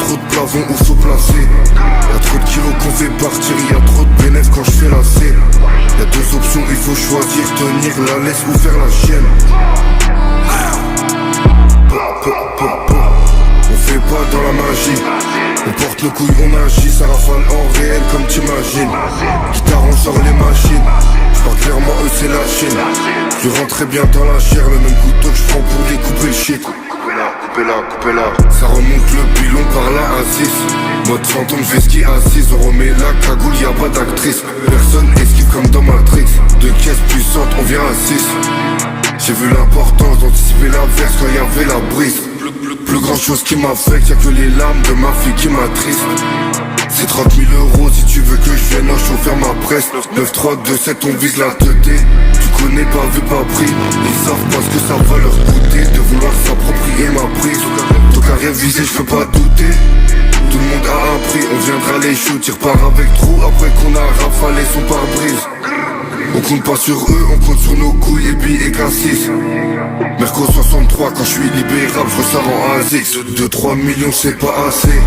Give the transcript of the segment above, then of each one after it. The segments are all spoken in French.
trop de plavons où faut placer. Y'a trop de kilos qu'on fait partir, y'a trop de bénéfices quand je fais la C. Y'a deux options, il faut choisir, tenir la laisse ou faire la chienne. On fait pas dans la magie, on porte nos couilles, on agit, ça rafale en réel comme t'imagines. Guitare, on sort les machines, j'parle clairement, eux c'est la Chine. Je rentre très bien dans la chair, le même couteau que je prends pour découper le shit. Coupez-la, ça remonte le pilon par la A6. Mode fantôme, je vais ski assise, on remet la cagoule, y'a pas d'actrice. Personne esquive comme dans Matrix. Deux caisses puissantes, on vient à 6. J'ai vu l'importance d'anticiper l'averse quand y'avait la brise. Plus grand chose qui m'affecte, y'a que les larmes de ma fille qui m'attristent. C'est 30 000 euros si tu veux que je vienne chauffer ma presse. 9, 3, 2, 7, on vise la teuté. Tu connais pas vu pas pris. Ils savent pas ce que ça va leur coûter de vouloir s'approprier ma prise. Ton carré visé, je peux pas douter. Tout le monde a un prix, on viendra les shoots. Ils repartent avec trou après qu'on a rafalé son pare-brise. On compte pas sur eux, on compte sur nos couilles et billets K6. Merco 63, quand je suis libérable, je ressors en ASX. 2-3 millions c'est pas assez.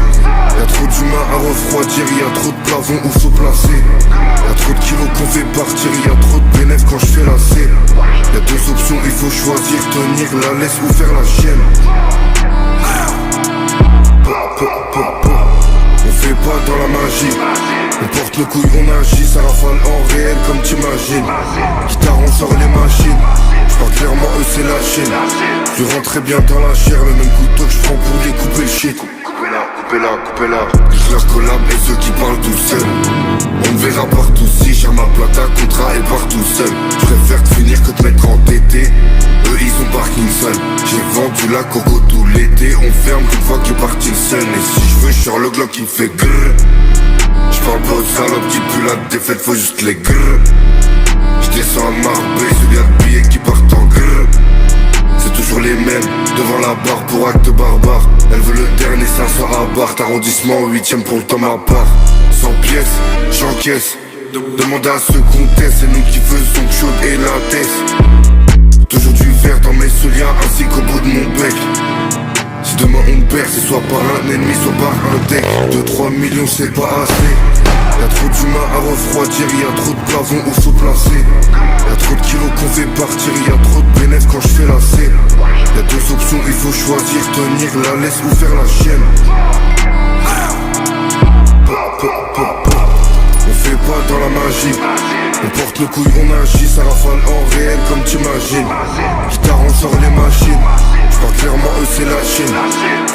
Y'a trop d'humains à refroidir, y'a trop de plavons où faut placer. Y'a trop de kilos qu'on fait partir, y'a trop de bénéfices quand je fais la C. Y'a deux options, il faut choisir, tenir la laisse ou faire la chienne. On fait pas dans la magie, on porte nos couilles, on agit, ça rafale en réel comme t'imagines. Guitare, on sort les machines, j'parle clairement, eux c'est la Chine. Je rentre très bien dans la chair, le même couteau que je prends pour découper le shit. Coupez-la, je leur collab et ceux qui parlent tout seuls. On me verra partout si j'ai ma plata, contrat et partout seul. Je préfère te finir que te mettre en TT. Eux ils ont Parkinson. J'ai vendu la coco tout l'été. On ferme qu'une fois que parti le seul. Et si je veux, je sors le Glock qui me fait grrr. J'parle pas aux salopes qui puent la défaite, faut juste les grrr. J'descends à Marbella, celui à de billets qui partent en grrr. C'est toujours les mêmes, devant la barre pour acte barbare. Elle veut le dernier 500 à Barthes, arrondissement 8ème pour le temps ma part. 100 pièces, j'encaisse. Demande à ceux qu'on teste, c'est nous qui faisons chaude et la tête. Toujours du verre dans mes souliers ainsi qu'au bout de mon bec. Si demain on perd, c'est soit par un ennemi, soit par un deck. 2-3 millions c'est pas assez. Y'a trop d'humains à refroidir, y'a trop de plavons où faut placer. Y'a trop de kilos qu'on fait partir, y'a trop de bénéfices quand je fais la C. Y'a deux options, il faut choisir, tenir la laisse ou faire la chienne. On fait pas dans la magie, on porte nos couilles, on agit, ça rafale en réel comme t'imagines. Guitare, on sort les machines, j'parle clairement, eux c'est la Chine.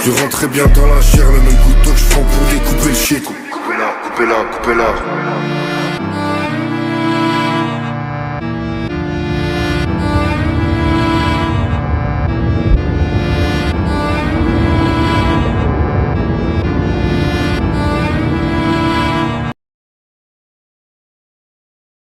Je rentre très bien dans la chair, le même couteau que je prends pour découper le shit. Coupez-la.